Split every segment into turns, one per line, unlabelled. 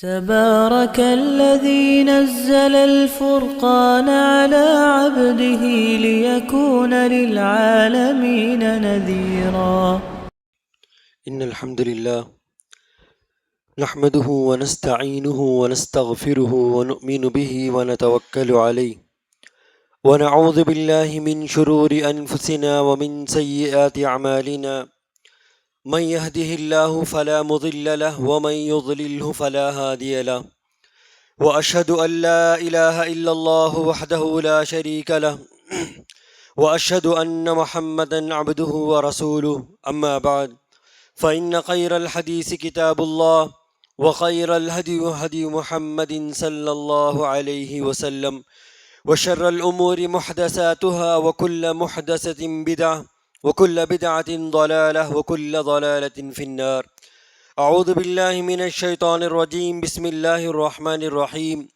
تبارك الذي نزل الفرقان على عبده ليكون للعالمين نذيرا.
إن الحمد لله نحمده ونستعينه ونستغفره ونؤمن به ونتوكل عليه ونعوذ بالله من شرور أنفسنا ومن سيئات أعمالنا من يهده الله فلا مضل له ومن يضلله فلا هادي له وأشهد أن لا إله إلا الله وحده لا شريك له وأشهد أن محمدا عبده ورسوله أما بعد فإن خير الحديث كتاب الله وخير الهدي هدي محمد صلى الله عليه وسلم وشر الأمور محدثاتها وكل محدثة بدعة وكل بدعة ضلالة وكل ضلالة في النار. أعوذ بالله من الشيطان الرجيم. بسم الله الرحمن الرحيم.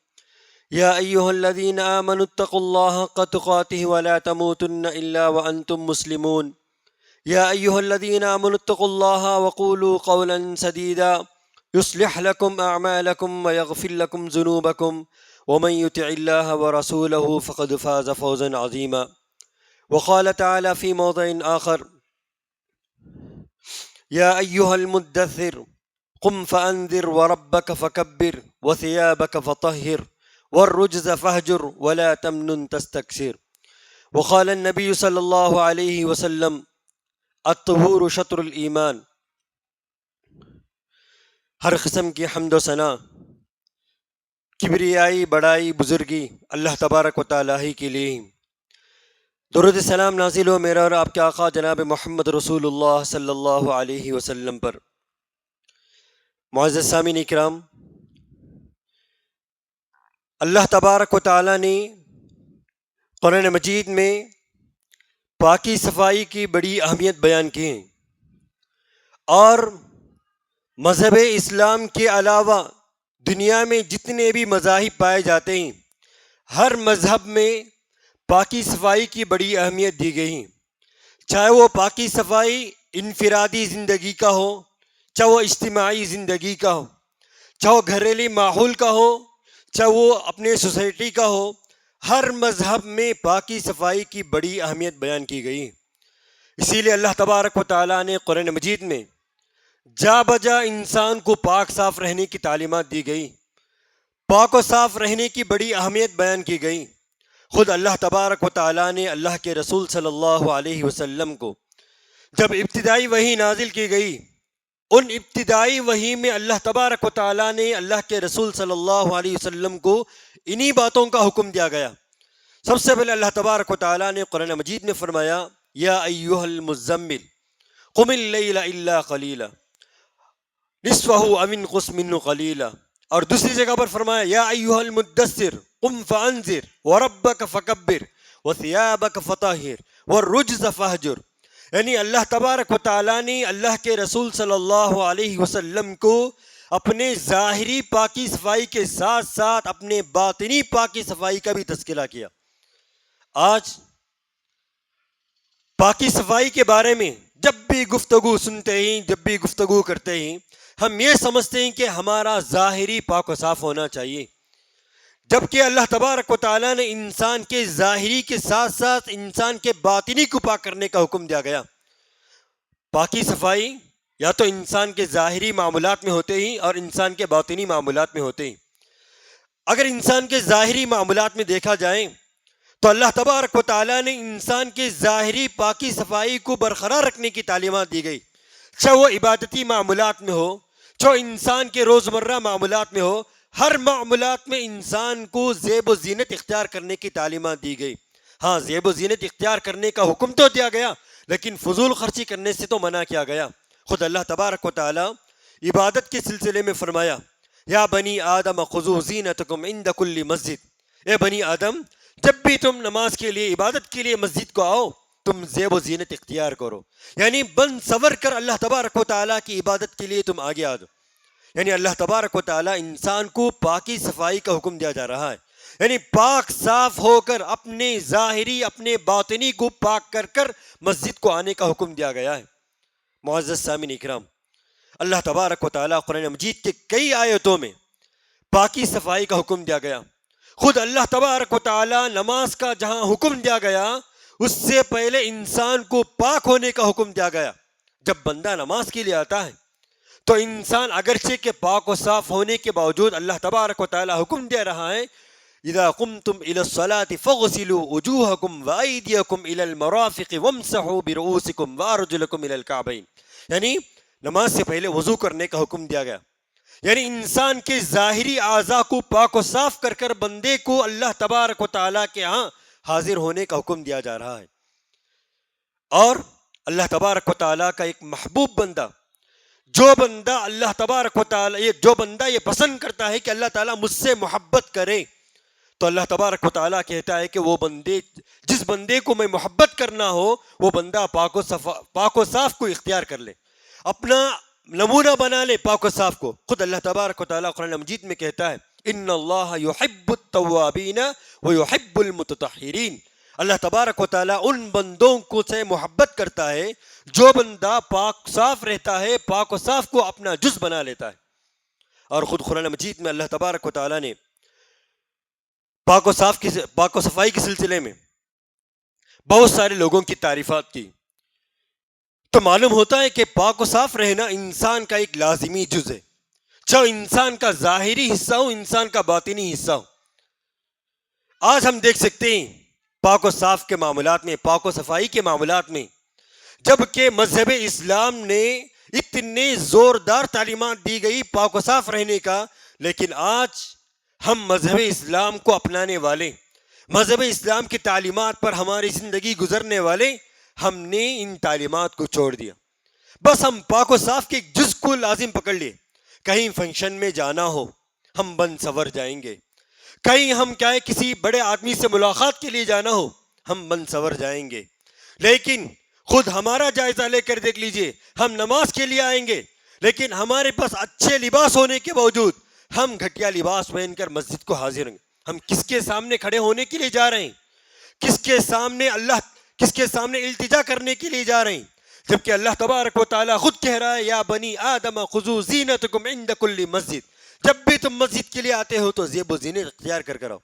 يا أيها الذين آمنوا اتقوا الله حق تقاته ولا تموتن إلا وأنتم مسلمون. يا أيها الذين آمنوا اتقوا الله وقولوا قولا سديدا يصلح لكم أعمالكم ويغفر لكم ذنوبكم ومن يطع الله ورسوله فقد فاز فوزا عظيما. وقال تعالى في موضع آخر: يا أيها المدثر قم فأنذر وربك فكبر وثيابك فطهر والرجز فاهجر ولا تمنن تستكثر. وقال النبي صلى الله عليه وسلم: الطہور شطر الایمان. ہر قسم کی حمد و ثنا، کبریائی، بڑائی، بزرگی اللہ تبارک و تعالیٰ ہی کے لیے. درود سلام نازل ہو میرا اور آپ کے آقا جناب محمد رسول اللہ صلی اللہ علیہ وسلم پر. معزز سامعین اکرام، اللہ تبارک و تعالیٰ نے قرآن مجید میں پاکی صفائی کی بڑی اہمیت بیان کی ہے، اور مذہب اسلام کے علاوہ دنیا میں جتنے بھی مذاہب پائے جاتے ہیں، ہر مذہب میں پاکی صفائی کی بڑی اہمیت دی گئی ہے. چاہے وہ پاکی صفائی انفرادی زندگی کا ہو، چاہے وہ اجتماعی زندگی کا ہو، چاہے وہ گھریلو ماحول کا ہو، چاہے وہ اپنے سوسائٹی کا ہو، ہر مذہب میں پاکی صفائی کی بڑی اہمیت بیان کی گئی. اسی لیے اللہ تبارک و تعالیٰ نے قرآن مجید میں جا بجا انسان کو پاک صاف رہنے کی تعلیمات دی گئی، پاک و صاف رہنے کی بڑی اہمیت بیان کی گئی. خود اللہ تبارک و تعالیٰ نے اللہ کے رسول صلی اللہ علیہ وسلم کو جب ابتدائی وحی نازل کی گئی، ان ابتدائی وحی میں اللہ تبارک و تعالیٰ نے اللہ کے رسول صلی اللہ علیہ وسلم کو انہی باتوں کا حکم دیا گیا. سب سے پہلے اللہ تبارک و تعالیٰ نے قرآن مجید میں فرمایا: یا ایھا المزمل قم اللیل الا قلیلا نصفہ او انقص منہ قلیلا. اور دوسری جگہ پر فرمایا: یا ایھا المدثر قم فانذر وربک فکبر وثیابک فطہر والرجز فاہجر. یعنی اللہ تبارک و تعالیٰ نے اللہ کے رسول صلی اللہ علیہ وسلم کو اپنے ظاہری پاکی صفائی کے ساتھ ساتھ اپنے باطنی پاکی صفائی کا بھی تذکرہ کیا. آج پاکی صفائی کے بارے میں جب بھی گفتگو سنتے ہیں، جب بھی گفتگو کرتے ہیں، ہم یہ سمجھتے ہیں کہ ہمارا ظاہری پاک و صاف ہونا چاہیے، جبکہ اللہ تبارک و تعالیٰ نے انسان کے ظاہری کے ساتھ ساتھ انسان کے باطنی کو پاک کرنے کا حکم دیا گیا. پاکی صفائی یا تو انسان کے ظاہری معاملات میں ہوتے ہیں اور انسان کے باطنی معاملات میں ہوتے ہیں. اگر انسان کے ظاہری معاملات میں دیکھا جائے تو اللہ تبارک و تعالیٰ نے انسان کے ظاہری پاکی صفائی کو برقرار رکھنے کی تعلیمات دی گئی، چاہے وہ عبادتی معاملات میں ہو، چاہے انسان کے روزمرہ معاملات میں ہو. ہر معاملات میں انسان کو زیب و زینت اختیار کرنے کی تعلیمات دی گئی. ہاں، زیب و زینت اختیار کرنے کا حکم تو دیا گیا، لیکن فضول خرچی کرنے سے تو منع کیا گیا. خود اللہ تبارک و تعالیٰ عبادت کے سلسلے میں فرمایا: یا بنی آدم خذوا زینتکم عند کل مسجد. اے بنی آدم، جب بھی تم نماز کے لیے، عبادت کے لیے مسجد کو آؤ، تم زیب و زینت اختیار کرو. یعنی بن سور کر اللہ تبارک و تعالیٰ کی عبادت کے لیے تم آگے آ جاؤ. یعنی اللہ تبارک و تعالیٰ انسان کو پاکی صفائی کا حکم دیا جا رہا ہے. یعنی پاک صاف ہو کر اپنے ظاہری اپنے باطنی کو پاک کر کر مسجد کو آنے کا حکم دیا گیا ہے. معزز سامعین اکرام، اللہ تبارک و تعالیٰ قرآن مجید کے کئی آیتوں میں پاکی صفائی کا حکم دیا گیا. خود اللہ تبارک و تعالی نماز کا جہاں حکم دیا گیا اس سے پہلے انسان کو پاک ہونے کا حکم دیا گیا. جب بندہ نماز کے لیے آتا ہے تو انسان اگرچہ کہ پاک و صاف ہونے کے باوجود اللہ تبارک و تعالی حکم دے رہا ہے اذا قمتم الى الصلاة فاغسلوا وجوهكم وايديكم الى المرافق وامسحوا برؤوسكم وارجلكم الى الكعبين، یعنی نماز سے پہلے وضو کرنے کا حکم دیا گیا. یعنی انسان کے ظاہری اعضاء کو پاک و صاف کر کر بندے کو اللہ تبارک و تعالیٰ کے ہاں حاضر ہونے کا حکم دیا جا رہا ہے. اور اللہ تبارک و تعالیٰ کا ایک محبوب بندہ، جو بندہ اللہ تبارک و تعالیٰ جو بندہ یہ پسند کرتا ہے کہ اللہ تعالیٰ مجھ سے محبت کرے، تو اللہ تبارک و تعالیٰ کہتا ہے کہ وہ بندے، جس بندے کو میں محبت کرنا ہو وہ بندہ پاک و صاف کو اختیار کر لے، اپنا نمونہ بنا لے پاک و صاف کو. خود اللہ تبارک و تعالیٰ قرآن مجید میں کہتا ہے ان اللہ یحب التوابین ویحب المتطہرین. اللہ تبارک و تعالیٰ ان بندوں کو سے محبت کرتا ہے جو بندہ پاک صاف رہتا ہے، پاک و صاف کو اپنا جز بنا لیتا ہے. اور خود قرآن مجید میں اللہ تبارک و تعالیٰ نے پاک و صفائی کے سلسلے میں بہت سارے لوگوں کی تعریفات کی. تو معلوم ہوتا ہے کہ پاک و صاف رہنا انسان کا ایک لازمی جز ہے، چاہے انسان کا ظاہری حصہ ہو، انسان کا باطنی حصہ ہو. آج ہم دیکھ سکتے ہیں پاک و صاف کے معاملات میں، پاک و صفائی کے معاملات میں، جب کہ مذہب اسلام نے اتنے زوردار تعلیمات دی گئی پاک و صاف رہنے کا، لیکن آج ہم مذہب اسلام کو اپنانے والے، مذہب اسلام کی تعلیمات پر ہماری زندگی گزرنے والے، ہم نے ان تعلیمات کو چھوڑ دیا. بس ہم پاک و صاف کے ایک جز کو لازم پکڑ لیے. کہیں فنکشن میں جانا ہو ہم بن سور جائیں گے، کہیں ہم کیا ہے کسی بڑے آدمی سے ملاقات کے لیے جانا ہو ہم بن سور جائیں گے. لیکن خود ہمارا جائزہ لے کر دیکھ لیجئے، ہم نماز کے لیے آئیں گے لیکن ہمارے پاس اچھے لباس ہونے کے باوجود ہم گھٹیا لباس پہن کر مسجد کو حاضر ہوں گے. ہم کس کے سامنے کھڑے ہونے کے لیے جا رہے ہیں؟ کس کے سامنے التجا کرنے کے لیے جا رہے ہیں؟ جبکہ اللہ تبارک و تعالیٰ خود کہہ رہا ہے یا بنی آدم خذوا زینتکم عند کل مسجد، جب بھی تم مسجد کے لیے آتے ہو تو زیب و زینت اختیار کر کر آؤ،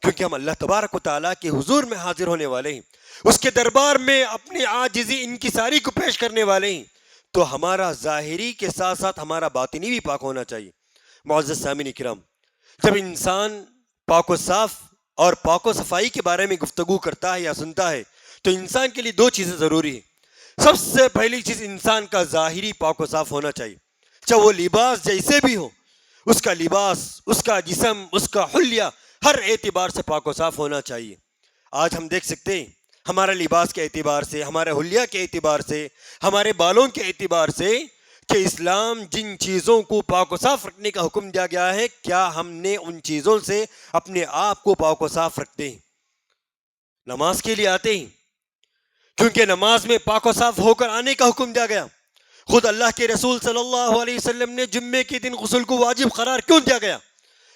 کیونکہ ہم اللہ تبارک و تعالیٰ کے حضور میں حاضر ہونے والے ہیں، اس کے دربار میں اپنی عاجزی انکساری کو پیش کرنے والے ہیں. تو ہمارا ظاہری کے ساتھ ساتھ ہمارا باطنی بھی پاک ہونا چاہیے. معزز سامعین کرام، جب انسان پاک و صاف اور پاک و صفائی کے بارے میں گفتگو کرتا ہے یا سنتا ہے تو انسان کے لیے دو چیزیں ضروری ہیں. سب سے پہلی چیز انسان کا ظاہری پاک و صاف ہونا چاہیے، چاہے وہ لباس جیسے بھی ہو، اس کا لباس، اس کا جسم، اس کا حلیہ ہر اعتبار سے پاک و صاف ہونا چاہیے. آج ہم دیکھ سکتے ہیں ہمارے لباس کے اعتبار سے، ہمارے حلیہ کے اعتبار سے، ہمارے بالوں کے اعتبار سے کہ اسلام جن چیزوں کو پاک و صاف رکھنے کا حکم دیا گیا ہے، کیا ہم نے ان چیزوں سے اپنے آپ کو پاک و صاف رکھتے ہیں؟ نماز کے لیے آتے ہیں کیونکہ نماز میں پاک و صاف ہو کر آنے کا حکم دیا گیا. خود اللہ کے رسول صلی اللہ علیہ وسلم نے جمعے کے دن غسل کو واجب قرار کیوں دیا گیا؟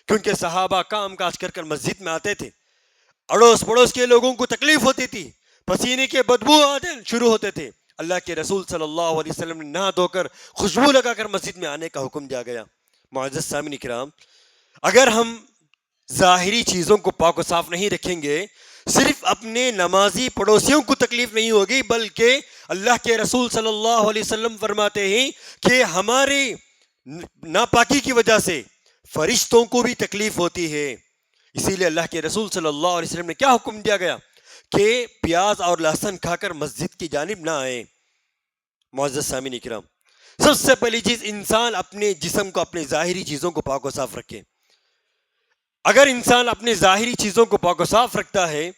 کیونکہ صحابہ کام کاج کر کر مسجد میں آتے تھے، اڑوس پڑوس کے لوگوں کو تکلیف ہوتی تھی، پسینے کے بدبو آتے شروع ہوتے تھے. اللہ کے رسول صلی اللہ علیہ وسلم نے نہا دھو کر خوشبو لگا کر مسجد میں آنے کا حکم دیا گیا. معزز سامعین کرام، اگر ہم ظاہری چیزوں کو پاک و صاف نہیں رکھیں گے، صرف اپنے نمازی پڑوسیوں کو تکلیف نہیں ہوگی، بلکہ اللہ کے رسول صلی اللہ علیہ وسلم فرماتے ہیں کہ ہماری ناپاکی کی وجہ سے فرشتوں کو بھی تکلیف ہوتی ہے. اسی لیے اللہ کے رسول صلی اللہ علیہ وسلم نے کیا حکم دیا گیا کہ پیاز اور لہسن کھا کر مسجد کی جانب نہ آئیں. معزز سامعین کرام، سب سے پہلی چیز انسان اپنے جسم کو، اپنے ظاہری چیزوں کو پاک و صاف رکھے. اگر انسان اپنے ظاہری چیزوں کو پاک و صاف رکھتا ہے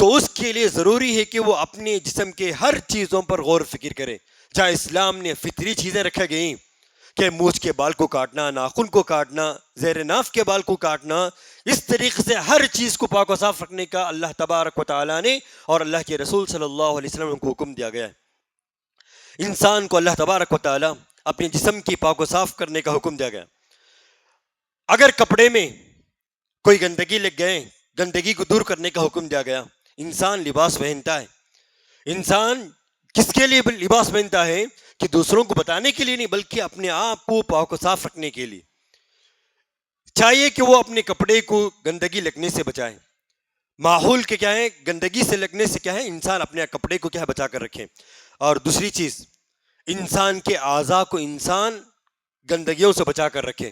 تو اس کے لیے ضروری ہے کہ وہ اپنے جسم کے ہر چیزوں پر غور و فکر کرے. جہاں اسلام نے فطری چیزیں رکھا گئی کہ مونچھ کے بال کو کاٹنا، ناخن کو کاٹنا، زیر ناف کے بال کو کاٹنا، اس طریقے سے ہر چیز کو پاک و صاف رکھنے کا اللہ تبارک و تعالیٰ نے اور اللہ کے رسول صلی اللہ علیہ وسلم کو حکم دیا گیا ہے. انسان کو اللہ تبارک و تعالیٰ اپنے جسم کی پاک و صاف کرنے کا حکم دیا گیا. اگر کپڑے میں کوئی گندگی لگ گئے، گندگی کو دور کرنے کا حکم دیا گیا. انسان لباس پہنتا ہے، انسان کس کے لیے لباس پہنتا ہے؟ کہ دوسروں کو بتانے کے لیے نہیں، بلکہ اپنے آپ کو پاک و صاف رکھنے کے لیے. چاہیے کہ وہ اپنے کپڑے کو گندگی لگنے سے بچائیں، ماحول کے کیا ہے گندگی سے لگنے سے کیا ہے انسان اپنے کپڑے کو کیا ہے بچا کر رکھے۔ اور دوسری چیز، انسان کے اعضاء کو انسان گندگیوں سے بچا کر رکھے،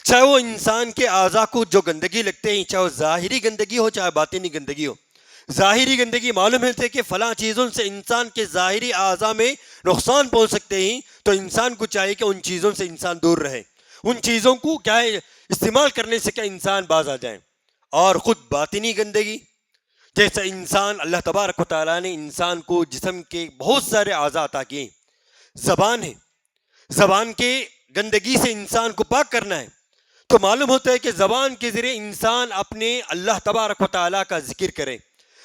چاہے وہ انسان کے اعضاء کو جو گندگی لگتے ہیں، چاہے وہ ظاہری گندگی ہو چاہے باطنی گندگی ہو۔ ظاہری گندگی معلوم ہے کہ فلاں چیزوں سے انسان کے ظاہری اعضاء میں نقصان پہنچ سکتے ہیں، تو انسان کو چاہیے کہ ان چیزوں سے انسان دور رہے، ان چیزوں کو کیا ہے استعمال کرنے سے کیا انسان باز آ جائیں۔ اور خود باطنی گندگی، جیسا انسان اللہ تبارک و تعالیٰ نے انسان کو جسم کے بہت سارے اعضاء عطا کیے، زبان ہے، زبان کے گندگی سے انسان کو پاک کرنا ہے، تو معلوم ہوتا ہے کہ زبان کے ذریعے انسان اپنے اللہ تبارک و تعالیٰ کا ذکر کرے،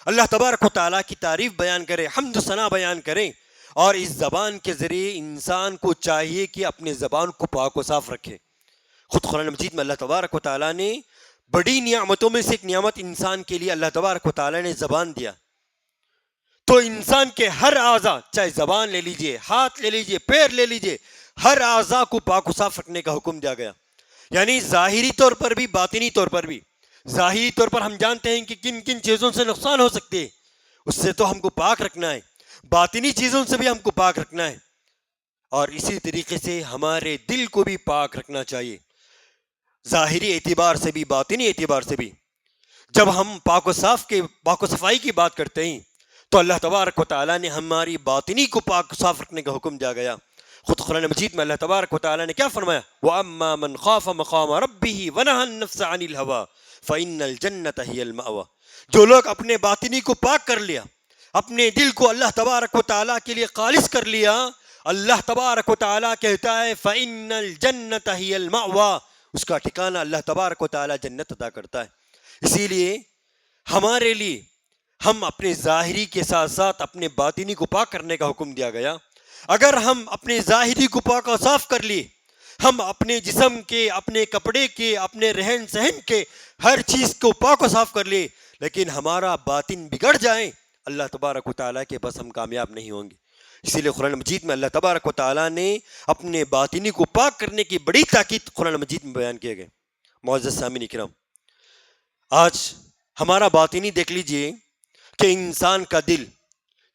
اللہ تبارک و تعالیٰ کی تعریف بیان کرے، حمد و ثنا بیان کرے، اور اس زبان کے ذریعے انسان کو چاہیے کہ اپنے زبان کو پاک و صاف رکھے۔ خود قرآن مجید میں اللہ تبارک و تعالیٰ نے بڑی نعمتوں میں سے ایک نعمت انسان کے لیے اللہ تبارک و تعالیٰ نے زبان دیا، تو انسان کے ہر اعضاء، چاہے زبان لے لیجئے، ہاتھ لے لیجئے، پیر لے لیجئے، ہر اعضاء کو پاک و صاف رکھنے کا حکم دیا گیا، یعنی ظاہری طور پر بھی باطنی طور پر بھی۔ ظاہری طور پر ہم جانتے ہیں کہ کن کن چیزوں سے نقصان ہو سکتے ہیں، اس سے تو ہم کو پاک رکھنا ہے، باطنی چیزوں سے بھی ہم کو پاک رکھنا ہے، اور اسی طریقے سے ہمارے دل کو بھی پاک رکھنا چاہیے، ظاہری اعتبار سے بھی باطنی اعتبار سے بھی۔ جب ہم پاک و صفائی کی بات کرتے ہیں تو اللہ تبارک و تعالیٰ نے ہماری باطنی کو پاک و صاف رکھنے کا حکم دیا گیا۔ خود قرآن مجید میں اللہ تبارک و تعالیٰ نے کیا فرمایا؟ وَأَمَّا مَنْ خَافَ مَقَامَ رَبِّهِ وَنَهَى النَّفْسَ عَنِ الْهَوَىٰ فَإِنَّ الْجَنَّةَ هِيَ الْمَأْوَىٰ۔ جو لوگ اپنے باطنی کو پاک کر لیا، اپنے دل کو اللہ تبارک و تعالیٰ کے لیے خالص کر لیا، اللہ تبارک و تعالیٰ کہتا ہے فَإِنَّ الْجَنَّةَ هِيَ الْمَأْوَىٰ، اس کا ٹھکانہ اللہ تبارک و تعالیٰ جنت عطا کرتا ہے۔ اسی لیے ہمارے لیے ہم اپنے ظاہری کے ساتھ ساتھ اپنے باطنی کو پاک کرنے کا حکم دیا گیا۔ اگر ہم اپنے ظاہری کو پاک و صاف کر لیے، ہم اپنے جسم کے، اپنے کپڑے کے، اپنے رہن سہن کے ہر چیز کو پاک و صاف کر لیے، لیکن ہمارا باطن بگڑ جائے، اللہ تبارک و تعالیٰ کے پاس ہم کامیاب نہیں ہوں گے۔ اسی لیے قرآن مجید میں اللہ تبارک و تعالیٰ نے اپنے باطنی کو پاک کرنے کی بڑی تاکید قرآن مجید میں بیان کیے گئے۔ معزز سامعین کرام، آج ہمارا باطنی دیکھ لیجئے کہ انسان کا دل،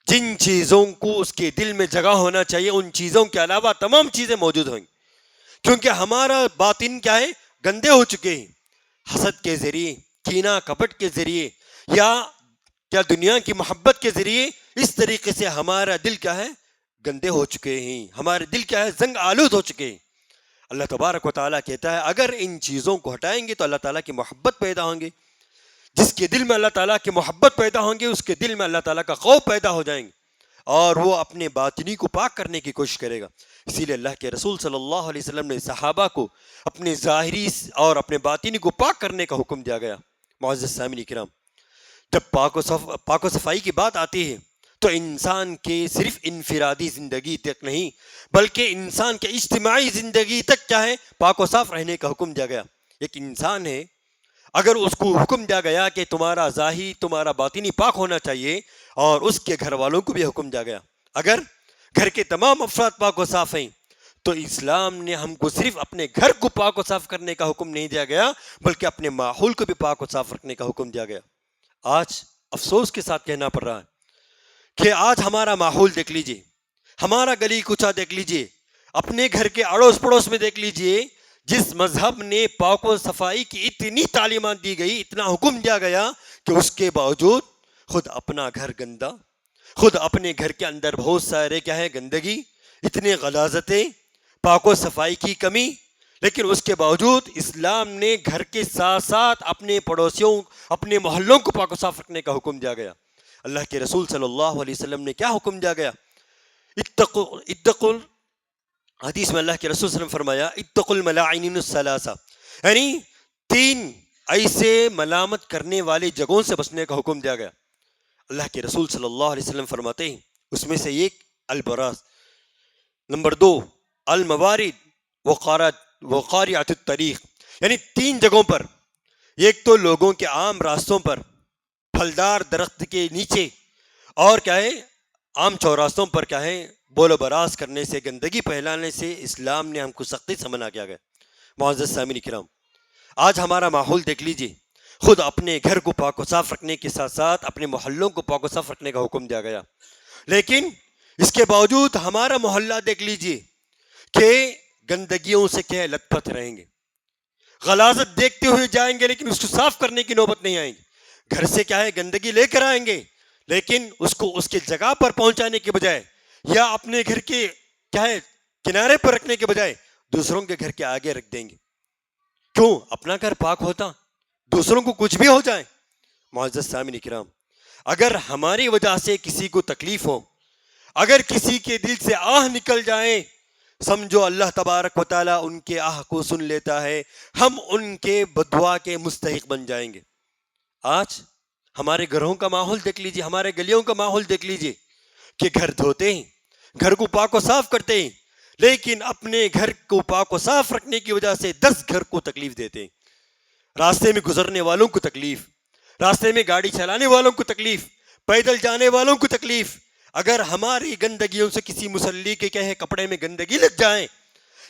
جن چیزوں کو اس کے دل میں جگہ ہونا چاہیے ان چیزوں کے علاوہ تمام چیزیں موجود ہیں، کیونکہ ہمارا باطن کیا ہے گندے ہو چکے ہیں، حسد کے ذریعے، کینہ کپٹ کے ذریعے، یا کیا دنیا کی محبت کے ذریعے، اس طریقے سے ہمارا دل کیا ہے گندے ہو چکے ہیں، ہمارے دل کیا ہے زنگ آلود ہو چکے ہیں۔ اللہ تبارک و تعالیٰ کہتا ہے اگر ان چیزوں کو ہٹائیں گے تو اللہ تعالیٰ کی محبت پیدا ہوں گے، جس کے دل میں اللہ تعالیٰ کی محبت پیدا ہوں گے اس کے دل میں اللہ تعالیٰ کا خوف پیدا ہو جائیں گے، اور وہ اپنے باطنی کو پاک کرنے کی کوشش کرے گا۔ اسی لیے اللہ کے رسول صلی اللہ علیہ وسلم نے صحابہ کو اپنے ظاہری اور اپنے باطنی کو پاک کرنے کا حکم دیا گیا۔ معزز سامعین کرام، جب پاک و صفائی کی بات آتی ہے تو انسان کے صرف انفرادی زندگی تک نہیں بلکہ انسان کے اجتماعی زندگی تک کیا ہے پاک و صاف رہنے کا حکم دیا گیا۔ ایک انسان ہے، اگر اس کو حکم دیا گیا کہ تمہارا ظاہری تمہارا باطنی پاک ہونا چاہیے، اور اس کے گھر والوں کو بھی حکم دیا گیا، اگر گھر کے تمام افراد پاک و صاف ہیں تو اسلام نے ہم کو صرف اپنے گھر کو پاک و صاف کرنے کا حکم نہیں دیا گیا بلکہ اپنے ماحول کو بھی پاک و صاف رکھنے کا حکم دیا گیا۔ آج افسوس کے ساتھ کہنا پڑ رہا ہے کہ آج ہمارا ماحول دیکھ لیجئے، ہمارا گلی کوچہ دیکھ لیجئے، اپنے گھر کے اڑوس پڑوس میں دیکھ لیجئے، جس مذہب نے پاک و صفائی کی اتنی تعلیمات دی گئی، اتنا حکم دیا گیا، کہ اس کے باوجود خود اپنا گھر گندا، خود اپنے گھر کے اندر بہت سارے کیا ہے گندگی، اتنے غلاظتیں، پاک و صفائی کی کمی، لیکن اس کے باوجود اسلام نے گھر کے ساتھ ساتھ اپنے پڑوسیوں، اپنے محلوں کو پاک و صاف رکھنے کا حکم دیا گیا۔ اللہ کے رسول صلی اللہ علیہ وسلم نے کیا حکم دیا گیا؟ اتقوا، حدیث میں اللہ کے رسول صلی اللہ علیہ وسلم فرمایا اتقوا الملاعنین الثلاثہ، یعنی 3 ایسے ملامت کرنے والی جگہوں سے بچنے کا حکم دیا گیا۔ اللہ کے رسول صلی اللہ علیہ وسلم فرماتے ہیں اس میں سے ایک البراز، نمبر 2 الموارد وقارعۃ الطریق، یعنی 3 جگہوں پر، ایک تو لوگوں کے عام راستوں پر، پھلدار درخت کے نیچے، اور کیا ہے عام چوراستوں پر کیا ہے بول و براز کرنے سے، گندگی پھیلانے سے اسلام نے ہم کو سختی سے منع کیا گیا۔ معزز سامعین کرام، آج ہمارا ماحول دیکھ لیجیے، خود اپنے گھر کو پاک و صاف رکھنے کے ساتھ ساتھ اپنے محلوں کو پاک و صاف رکھنے کا حکم دیا گیا، لیکن اس کے باوجود ہمارا محلہ دیکھ لیجیے کہ گندگیوں سے کیا لت پت رہیں گے، غلاظت دیکھتے ہوئے جائیں گے لیکن اس کو صاف کرنے کی نوبت نہیں آئیں گی، گھر سے کیا ہے گندگی لے کر آئیں گے لیکن اس کو اس کے جگہ پر پہنچانے کے بجائے یا اپنے گھر کے کیا ہے کنارے پر رکھنے کے بجائے دوسروں کے گھر کے آگے رکھ دیں گے۔ کیوں؟ اپنا گھر پاک ہوتا دوسروں کو کچھ بھی ہو جائے۔ معزز سامعین کرام، اگر ہماری وجہ سے کسی کو تکلیف ہو، اگر کسی کے دل سے آہ نکل جائے، سمجھو اللہ تبارک و تعالیٰ ان کے آہ کو سن لیتا ہے، ہم ان کے بدعا کے مستحق بن جائیں گے۔ آج ہمارے گھروں کا ماحول دیکھ لیجیے، ہمارے گلیوں کا ماحول دیکھ لیجیے کہ گھر دھوتے ہیں، گھر کو پاک و صاف کرتے ہیں، لیکن اپنے گھر کو پاک و صاف رکھنے کی وجہ سے 10 گھر کو تکلیف دیتے ہیں، راستے میں گزرنے والوں کو تکلیف، راستے میں گاڑی چلانے والوں کو تکلیف، پیدل جانے والوں کو تکلیف۔ اگر ہماری گندگیوں سے کسی مسلی کے کہے کپڑے میں گندگی لگ جائے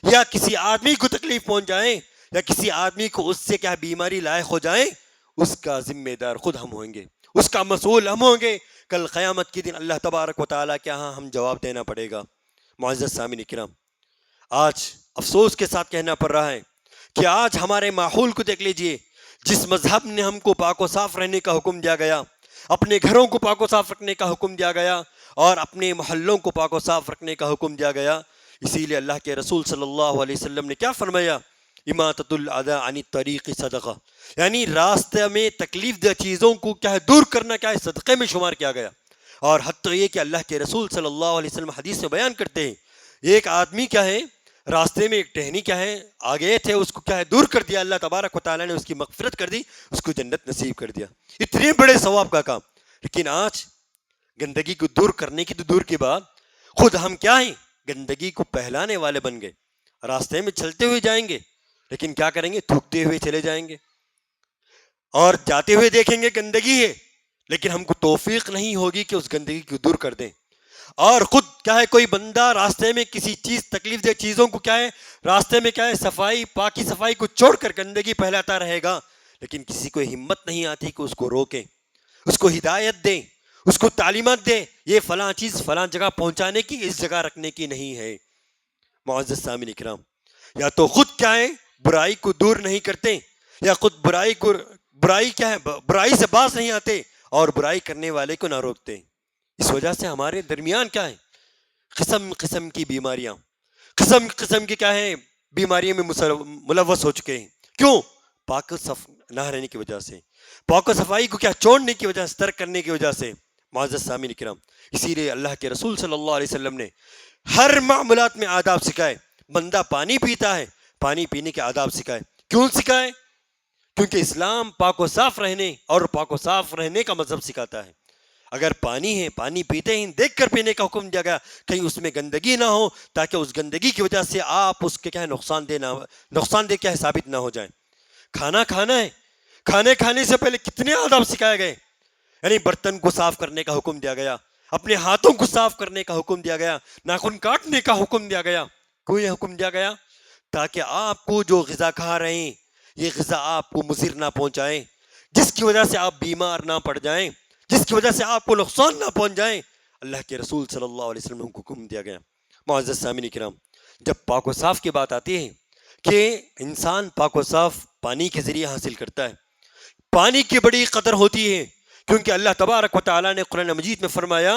یا کسی آدمی کو تکلیف پہنچ جائے یا کسی آدمی کو اس سے کیا بیماری لاحق ہو جائے، اس کا ذمہ دار خود ہم ہوں گے، اس کا مسئول ہم ہوں گے۔ کل قیامت کے دن اللہ تبارک و تعالیٰ کے ہاں ہم جواب دینا پڑے گا۔ معزز سامعین کرام، آج افسوس کے ساتھ کہنا پڑ رہا ہے کہ آج ہمارے ماحول کو دیکھ لیجئے، جس مذہب نے ہم کو پاک و صاف رہنے کا حکم دیا گیا، اپنے گھروں کو پاک و صاف رکھنے کا حکم دیا گیا اور اپنے محلوں کو پاک و صاف رکھنے کا حکم دیا گیا، اسی لیے اللہ کے رسول صلی اللہ علیہ وسلم نے کیا فرمایا؟ اماطۃ الاذی عن الطریق صدقہ، یعنی راستے میں تکلیف دہ چیزوں کو کیا ہے دور کرنا کیا ہے صدقے میں شمار کیا گیا۔ اور حتیٰ یہ کہ اللہ کے رسول صلی اللہ علیہ وسلم حدیث میں بیان کرتے ہیں، ایک آدمی کیا ہے راستے میں ایک ٹہنی کیا ہے آگے تھے، اس کو کیا ہے دور کر دیا، اللہ تبارک و تعالیٰ نے اس کی مغفرت کر دی، اس کو جنت نصیب کر دیا۔ اتنے بڑے ثواب کا کام، لیکن آج گندگی کو دور کرنے کی تو دور کی بات، خود ہم کیا ہیں گندگی کو پھیلانے والے بن گئے۔ راستے میں چلتے ہوئے جائیں گے لیکن کیا کریں گے؟ تھوکتے ہوئے چلے جائیں گے، اور جاتے ہوئے دیکھیں گے گندگی ہے لیکن ہم کو توفیق نہیں ہوگی کہ اس گندگی کو دور کر دیں۔ اور خود کیا ہے کوئی بندہ راستے میں کسی چیز تکلیف دہ چیزوں کو کیا ہے راستے میں کیا ہے صفائی پاکی صفائی کو چھوڑ کر گندگی پھیلاتا رہے گا، لیکن کسی کو ہمت نہیں آتی کہ اس کو روکیں، اس کو ہدایت دیں، اس کو تعلیمات دیں، یہ فلاں چیز فلاں جگہ پہنچانے کی، اس جگہ رکھنے کی نہیں ہے۔ معزز سامعین کرام، یا تو خود کیا ہے برائی کو دور نہیں کرتے، یا خود برائی کیا ہے برائی سے باز نہیں آتے اور برائی کرنے والے کو نہ روکتے۔ اس وجہ سے ہمارے درمیان کیا ہے قسم قسم کی بیماریاں، قسم قسم کی کیا ہے بیماریوں میں ملوث ہو چکے ہیں۔ کیوں؟ پاک صف نہ رہنے کی وجہ سے، پاک و صفائی کو کیا چھوڑنے کی وجہ سے، ترک کرنے کی وجہ سے۔ معزز سامعین کرام، اسی لیے اللہ کے رسول صلی اللہ علیہ وسلم نے ہر معاملات میں آداب سکھائے۔ بندہ پانی پیتا ہے، پانی پینے کے آداب سکھائے۔ کیوں سکھائے؟ کیونکہ اسلام پاک و صاف رہنے اور پاک و صاف رہنے کا مذہب سکھاتا ہے۔ اگر پانی ہے، پانی پیتے ہیں دیکھ کر پینے کا حکم دیا گیا، کہیں اس میں گندگی نہ ہو تاکہ اس گندگی کی وجہ سے آپ اس کے کیا نقصان دہ کیا ہے ثابت نہ ہو جائیں۔ کھانا کھانا ہے، کھانے کھانے سے پہلے کتنے آداب سکھائے گئے، یعنی برتن کو صاف کرنے کا حکم دیا گیا، اپنے ہاتھوں کو صاف کرنے کا حکم دیا گیا، ناخن کاٹنے کا حکم دیا گیا۔ کوئی حکم دیا گیا تاکہ آپ کو جو غذا کھا رہے ہیں یہ غذا آپ کو مضر نہ پہنچائیں، جس کی وجہ سے آپ بیمار نہ پڑ جائیں، جس کی وجہ سے آپ کو نقصان نہ پہنچ جائیں۔ اللہ کے رسول صلی اللہ علیہ وسلم کو حکم دیا گیا۔ معزز سامعین کرام، جب پاک و صاف کی بات آتی ہے کہ انسان پاک و صاف پانی کے ذریعے حاصل کرتا ہے، پانی کی بڑی قدر ہوتی ہے، کیونکہ اللہ تبارک و تعالیٰ نے قرآن مجید میں فرمایا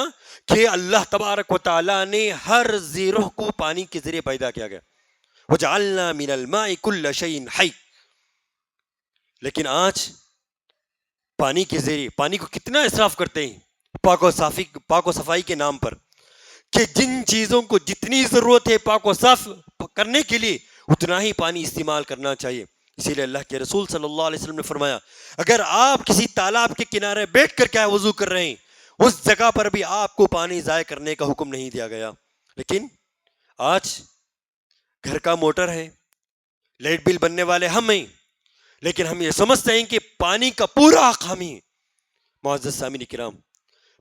کہ اللہ تبارک و تعالیٰ نے ہر ذی روح کو پانی کے ذریعے پیدا کیا گیا، وَجَعَلْنَا مِنَ الْمَاءِ كُلَّ شَيْءٍ حَيٍّ۔ لیکن آج پانی کے ذریعے پانی کو کتنا اسراف کرتے ہیں پاک و صفائی کے نام پر، کہ جن چیزوں کو جتنی ضرورت ہے پاک و صاف کرنے کے لیے اتنا ہی پانی استعمال کرنا چاہیے۔ اسی لیے اللہ کے رسول صلی اللہ علیہ وسلم نے فرمایا اگر آپ کسی تالاب کے کنارے بیٹھ کر کیا وضو کر رہے ہیں اس جگہ پر بھی آپ کو پانی ضائع کرنے کا حکم نہیں دیا گیا۔ لیکن آج گھر کا موٹر ہے، لائٹ بل بننے والے ہم ہیں، لیکن ہم یہ سمجھتے ہیں کہ پانی کا پورا حق ہم ہی۔ معزز سامعین کرام،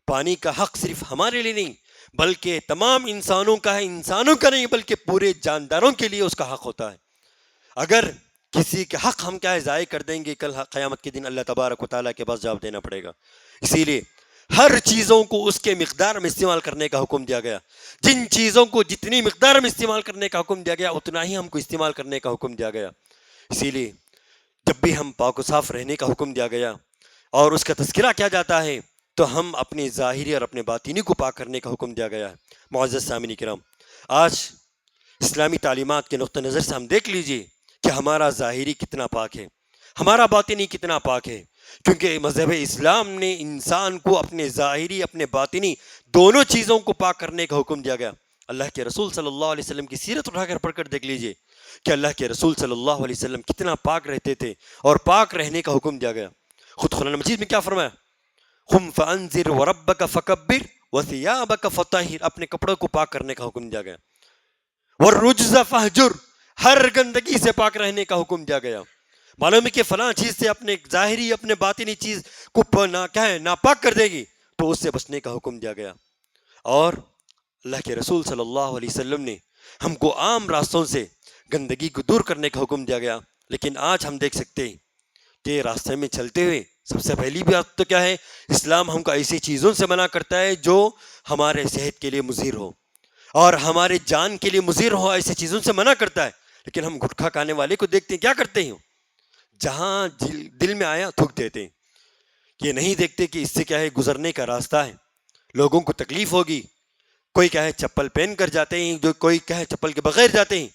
پانی کا حق صرف ہمارے لیے نہیں بلکہ تمام انسانوں کا ہے، انسانوں کا نہیں بلکہ پورے جانداروں کے لیے اس کا حق ہوتا ہے۔ اگر کسی کے حق ہم کیا ہے ضائع کر دیں گے، کل قیامت کے دن اللہ تبارک و تعالیٰ کے پاس جواب دینا پڑے گا۔ اسی لیے ہر چیزوں کو اس کے مقدار میں استعمال کرنے کا حکم دیا گیا، جن چیزوں کو جتنی مقدار میں استعمال کرنے کا حکم دیا گیا اتنا ہی ہم کو استعمال کرنے کا حکم دیا گیا۔ اسی لیے جب بھی ہم پاک و صاف رہنے کا حکم دیا گیا اور اس کا تذکرہ کیا جاتا ہے تو ہم اپنے ظاہری اور اپنے باطینی کو پاک کرنے کا حکم دیا گیا ہے۔ معزز سامعین کرام، آج اسلامی تعلیمات کے نقطہ نظر سے ہم دیکھ لیجئے کہ ہمارا ظاہری کتنا پاک ہے، ہمارا باطنی کتنا پاک ہے، کیونکہ مذہب اسلام نے انسان کو اپنے ظاہری اپنے باطنی دونوں چیزوں کو پاک کرنے کا حکم دیا گیا۔ اللہ کے رسول صلی اللہ علیہ وسلم کی سیرت اٹھا کر پڑھ کر دیکھ لیجئے کہ اللہ کے رسول صلی اللہ علیہ وسلم کتنا پاک رہتے تھے اور پاک رہنے کا حکم دیا گیا۔ خود قرآن مجید میں کیا فرمایا؟ قم فانذر وربک فکبر وثیابک فطہر، اپنے کپڑوں کو پاک کرنے کا حکم دیا گیا۔ والرجز فہجر، ہر گندگی سے پاک رہنے کا حکم دیا گیا۔ معلوم ہے کہ فلاں چیز سے اپنے ظاہری اپنے باطنی چیز کو کیا ہے ناپاک کر دے گی تو اس سے بچنے کا حکم دیا گیا۔ اور اللہ کے رسول صلی اللہ علیہ وسلم نے ہم کو عام راستوں سے گندگی کو دور کرنے کا حکم دیا گیا، لیکن آج ہم دیکھ سکتے ہیں کہ راستے میں چلتے ہوئے سب سے پہلی بات تو کیا ہے، اسلام ہم کو ایسی چیزوں سے منع کرتا ہے جو ہمارے صحت کے لیے مضر ہو اور ہمارے جان کے لیے مضر ہو، ایسی چیزوں سے منع کرتا ہے۔ لیکن ہم گٹکھا کھانے والے کو دیکھتے ہیں، کیا کرتے ہیں، جہاں دل میں آیا تھوک دیتے ہیں۔ یہ نہیں دیکھتے کہ اس سے کیا ہے گزرنے کا راستہ ہے، لوگوں کو تکلیف ہوگی۔ کوئی کیا ہے چپل پہن کر جاتے ہیں، جو کوئی کیا ہے چپل کے بغیر جاتے ہیں۔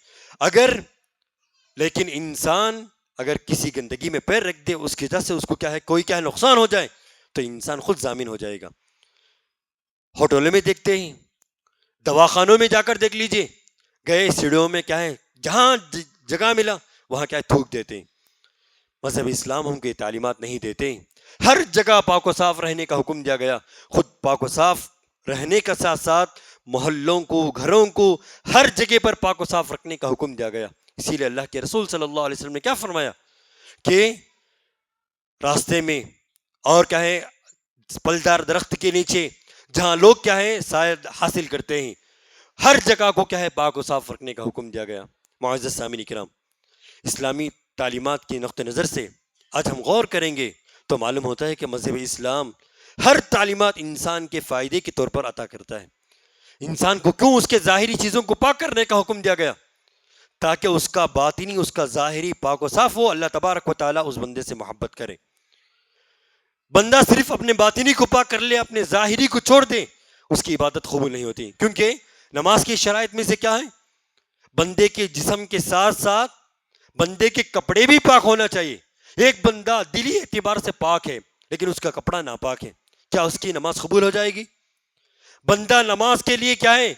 لیکن انسان اگر کسی گندگی میں پیر رکھ دے، اس کی وجہ سے اس کو کیا ہے کوئی کیا ہے نقصان ہو جائے تو انسان خود ضامن ہو جائے گا۔ ہوٹلوں میں دیکھتے ہیں، دواخانوں میں جا کر دیکھ لیجئے، گئے سیڑھیوں میں کیا ہے جہاں جگہ ملا وہاں کیا ہے تھوک دیتے ہیں۔ مذہب اسلام ہم کو تعلیمات نہیں دیتے، ہر جگہ پاک و صاف رہنے کا حکم دیا گیا۔ خود پاک و صاف رہنے کا ساتھ ساتھ محلوں کو گھروں کو ہر جگہ پر پاک و صاف رکھنے کا حکم دیا گیا۔ اسی لیے اللہ کے رسول صلی اللہ علیہ وسلم نے کیا فرمایا کہ راستے میں اور کیا ہے پھلدار درخت کے نیچے جہاں لوگ کیا ہے سایہ حاصل کرتے ہیں، ہر جگہ کو کیا ہے پاک و صاف رکھنے کا حکم دیا گیا۔ معزز سامعین کرام، اسلامی تعلیمات کے نقطہ نظر سے آج ہم غور کریں گے تو معلوم ہوتا ہے کہ مذہب اسلام ہر تعلیمات انسان کے فائدے کے طور پر عطا کرتا ہے۔ انسان کو کیوں اس کے ظاہری چیزوں کو پاک کرنے کا حکم دیا گیا؟ تاکہ اس کا باطنی اس کا ظاہری پاک و صاف ہو، اللہ تبارک و تعالیٰ اس بندے سے محبت کرے۔ بندہ صرف اپنے باطنی کو پاک کر لے، اپنے ظاہری کو چھوڑ دے، اس کی عبادت قبول نہیں ہوتی، کیونکہ نماز کی شرائط میں سے کیا ہے، بندے کے جسم کے ساتھ ساتھ بندے کے کپڑے بھی پاک ہونا چاہیے۔ ایک بندہ دلی اعتبار سے پاک ہے لیکن اس کا کپڑا ناپاک ہے، کیا اس کی نماز قبول ہو جائے گی؟ بندہ نماز کے لیے کیا ہے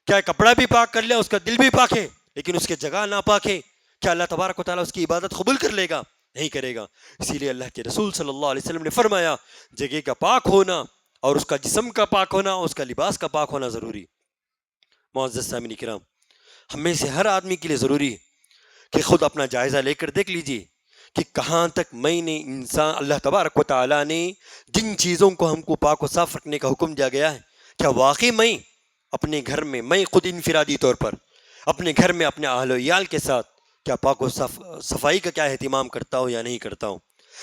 کیا کپڑا بھی پاک کر لے، اس کا دل بھی پاک ہے لیکن اس کی جگہ ناپاک ہے، کیا اللہ تبارک و تعالیٰ اس کی عبادت قبول کر لے گا؟ نہیں کرے گا۔ اسی لیے اللہ کے رسول صلی اللہ علیہ وسلم نے فرمایا جگہ کا پاک ہونا اور اس کا جسم کا پاک ہونا، اس کا لباس کا پاک ہونا ضروری۔ معزز سامعین کرام، ہم میں سے ہر آدمی کے لیے ضروری ہے کہ خود اپنا جائزہ لے کر دیکھ لیجئے کہ کہاں تک میں نے اللہ تبارک و تعالیٰ نے جن چیزوں کو ہم کو پاک و صاف رکھنے کا حکم دیا گیا ہے، کیا واقعی میں اپنے گھر میں خود انفرادی طور پر اپنے گھر میں اپنے اہل و عیال کے ساتھ کیا پاک و صفائی کا کیا اہتمام کرتا ہوں یا نہیں کرتا ہوں،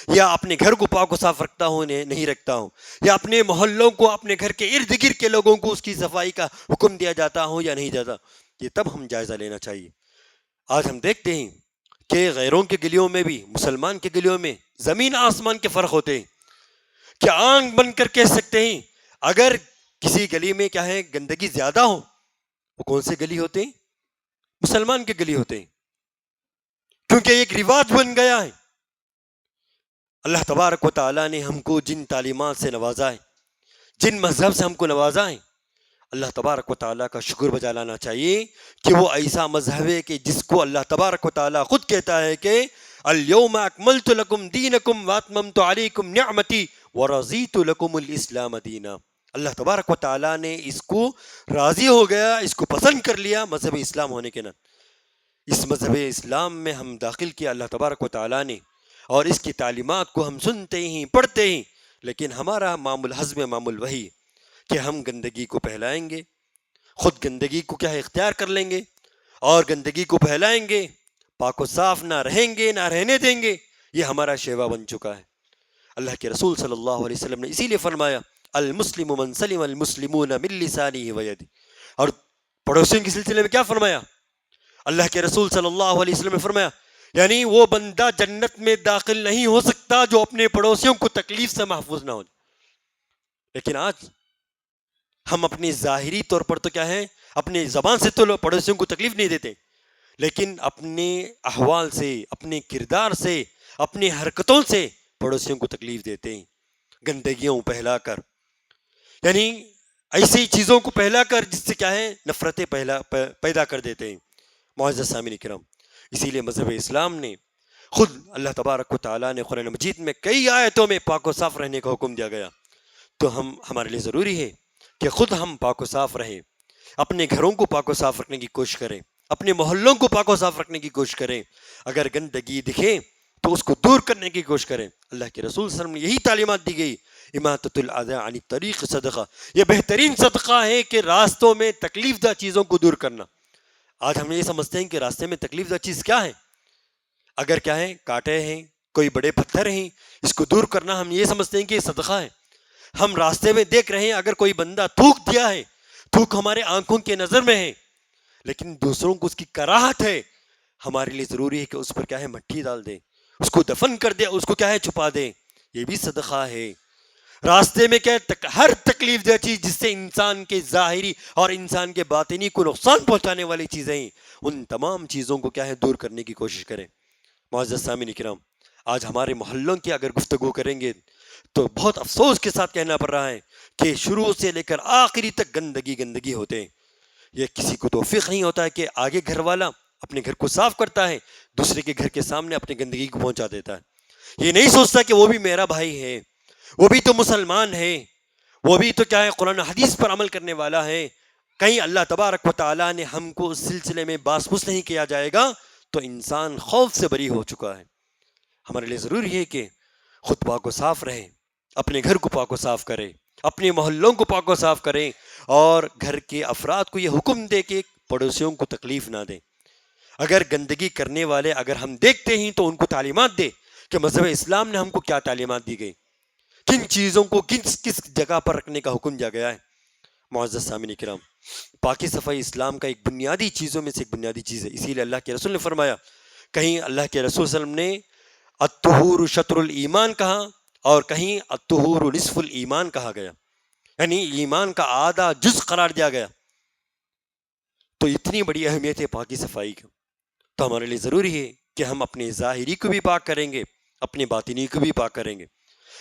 یا اپنے گھر کو پاک و صاف رکھتا ہوں نہیں رکھتا ہوں، یا اپنے محلوں کو اپنے گھر کے ارد گرد کے لوگوں کو اس کی صفائی کا حکم دیا جاتا ہوں یا نہیں جاتا۔ یہ تب ہم جائزہ لینا چاہیے۔ آج ہم دیکھتے ہیں کہ غیروں کے گلیوں میں بھی مسلمان کے گلیوں میں زمین آسمان کے فرق ہوتے ہیں۔ کیا آنکھ بن کر کہہ سکتے ہیں اگر کسی گلی میں کیا ہے گندگی زیادہ ہو، وہ کون سے گلی ہوتے ہیں؟ مسلمان کے گلی ہوتے ہیں، کیونکہ ایک رواج بن گیا ہے۔ اللہ تبارک و تعالیٰ نے ہم کو جن تعلیمات سے نوازا ہے، جن مذہب سے ہم کو نوازا ہے، اللہ تبارک و تعالیٰ کا شکر بجا لانا چاہیے کہ وہ ایسا مذہب ہے کہ جس کو اللہ تبارک و تعالیٰ خود کہتا ہے کہ اليوم اکملت لکم دینکم واتممت علیکم نعمتی ورضیت لکم الاسلام دینا۔ اللہ تبارک و تعالیٰ نے اس کو راضی ہو گیا، اس کو پسند کر لیا مذہب اسلام ہونے کے ناطے۔ اس مذہب اسلام میں ہم داخل کیا اللہ تبارک و تعالیٰ نے، اور اس کی تعلیمات کو ہم سنتے ہیں پڑھتے ہیں، لیکن ہمارا معمول حزم معمول وہی کہ ہم گندگی کو پھیلائیں گے، خود گندگی کو کیا اختیار کر لیں گے اور گندگی کو پھیلائیں گے، پاک و صاف نہ رہیں گے، نہ رہنے دیں گے، یہ ہمارا شیوا بن چکا ہے۔ اللہ کے رسول صلی اللہ علیہ وسلم نے اسی لیے فرمایا المسلم من سلم المسلمون من لسانہ ویدہ، اور پڑوسیوں کے سلسلے میں کیا فرمایا؟ اللہ کے رسول صلی اللہ علیہ وسلم نے فرمایا یعنی وہ بندہ جنت میں داخل نہیں ہو سکتا جو اپنے پڑوسیوں کو تکلیف سے محفوظ نہ ہو۔ لیکن آج ہم اپنی ظاہری طور پر تو کیا ہے، اپنے زبان سے تو پڑوسیوں کو تکلیف نہیں دیتے، لیکن اپنے احوال سے، اپنے کردار سے، اپنی حرکتوں سے پڑوسیوں کو تکلیف دیتے ہیں، گندگیوں پھیلا کر، یعنی ایسی چیزوں کو پھیلا کر جس سے کیا ہے نفرتیں پیدا کر دیتے ہیں۔ معزز سامعین کرام، اسی لیے مذہب اسلام نے خود اللہ تبارک و تعالیٰ نے قرآن مجید میں کئی آیتوں میں پاک و صاف رہنے کا حکم دیا گیا، تو ہمارے لیے ضروری ہے کہ خود ہم پاک و صاف رہیں، اپنے گھروں کو پاک و صاف رکھنے کی کوشش کریں، اپنے محلوں کو پاک و صاف رکھنے کی کوشش کریں، اگر گندگی دکھے تو اس کو دور کرنے کی کوشش کریں۔ اللہ کے رسول صلی اللہ علیہ وسلم نے یہی تعلیمات دی گئی، اماطۃ الاذی عن الطریق صدقہ، یہ بہترین صدقہ ہے کہ راستوں میں تکلیف دہ چیزوں کو دور کرنا۔ آج ہم یہ سمجھتے ہیں کہ راستے میں تکلیف دہ چیز کیا ہے، اگر کیا ہے کانٹے ہیں، کوئی بڑے پتھر ہیں، اس کو دور کرنا ہم یہ سمجھتے ہیں کہ یہ صدقہ ہے۔ ہم راستے میں دیکھ رہے ہیں اگر کوئی بندہ تھوک دیا ہے، تھوک ہمارے آنکھوں کے نظر میں ہے، لیکن دوسروں کو اس کی کراہت ہے، ہمارے لیے ضروری ہے کہ اس پر کیا ہے مٹی ڈال دیں، اس کو دفن کر دیں، اس کو کیا ہے چھپا دیں، یہ بھی صدقہ ہے۔ راستے میں کیا ہے ہر تکلیف دہ چیز جس سے انسان کے ظاہری اور انسان کے باطنی کو نقصان پہنچانے والی چیزیں ہیں، ان تمام چیزوں کو کیا ہے دور کرنے کی کوشش کریں۔ معزز سامعین کرام، آج ہمارے محلوں کی اگر گفتگو کریں گے تو بہت افسوس کے ساتھ کہنا پڑ رہا ہے کہ شروع سے لے کر آخری تک گندگی ہوتے ہیں۔ یہ کسی کو توفیق نہیں ہوتا ہے کہ آگے گھر والا اپنے گھر کو صاف کرتا ہے، دوسرے کے گھر کے سامنے اپنی گندگی کو پہنچا دیتا ہے۔ یہ نہیں سوچتا کہ وہ بھی میرا بھائی ہے، وہ بھی تو مسلمان ہے، وہ بھی تو کیا ہے قرآن و حدیث پر عمل کرنے والا ہے، کہیں اللہ تبارک و تعالیٰ نے ہم کو اس سلسلے میں باسپوس نہیں کیا جائے گا تو انسان خوف سے بری ہو چکا ہے۔ ہمارے لیے ضروری ہے کہ خود پاک و صاف رہیں، اپنے گھر کو پاک و صاف کریں، اپنے محلوں کو پاک و صاف کریں، اور گھر کے افراد کو یہ حکم دے کہ پڑوسیوں کو تکلیف نہ دیں۔ اگر گندگی کرنے والے اگر ہم دیکھتے ہیں تو ان کو تعلیمات دے کہ مذہب اسلام نے ہم کو کیا تعلیمات دی گئی، کن چیزوں کو کس جگہ پر رکھنے کا حکم دیا گیا ہے۔ معزز سامعین کرام، پاکی صفائی اسلام کا ایک بنیادی چیزوں میں سے ایک بنیادی چیز ہے، اسی لیے اللہ کے رسول نے فرمایا، کہیں اللہ کے رسول صلی اللہ علیہ وسلم نے الطہور شطر الایمان کہا اور کہیں الطہور نصف الایمان کہا گیا، یعنی ایمان کا آدھا جز قرار دیا گیا۔ تو اتنی بڑی اہمیت ہے پاکی صفائی کی، تو ہمارے لیے ضروری ہے کہ ہم اپنے ظاہری کو بھی پاک کریں گے، اپنے باطنی کو بھی پاک کریں گے۔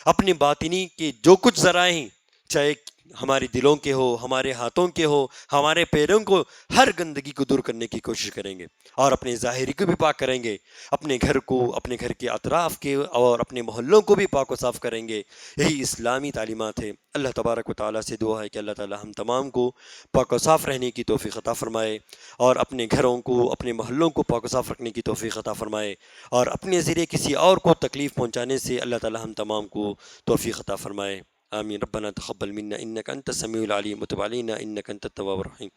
اپنے باطنی کے جو کچھ ذرائع ہیں، چاہے ہمارے دلوں کے ہو، ہمارے ہاتھوں کے ہو، ہمارے پیروں کو، ہر گندگی کو دور کرنے کی کوشش کریں گے، اور اپنے ظاہری کو بھی پاک کریں گے، اپنے گھر کو، اپنے گھر کے اطراف کے اور اپنے محلوں کو بھی پاک و صاف کریں گے۔ یہی اسلامی تعلیمات ہے۔ اللہ تبارک و تعالیٰ سے دعا ہے کہ اللہ تعالیٰ ہم تمام کو پاک و صاف رہنے کی توفیق عطا فرمائے، اور اپنے گھروں کو، اپنے محلوں کو پاک و صاف رکھنے کی توفیق عطا فرمائے، اور اپنے ذریعے کسی اور کو تکلیف پہنچانے سے اللہ تعالیٰ ہم تمام کو توفیق عطا فرمائے۔ آمین۔ ربنا تقبل منا انك انت السميع العليم وتب علينا انك انت التواب الرحيم۔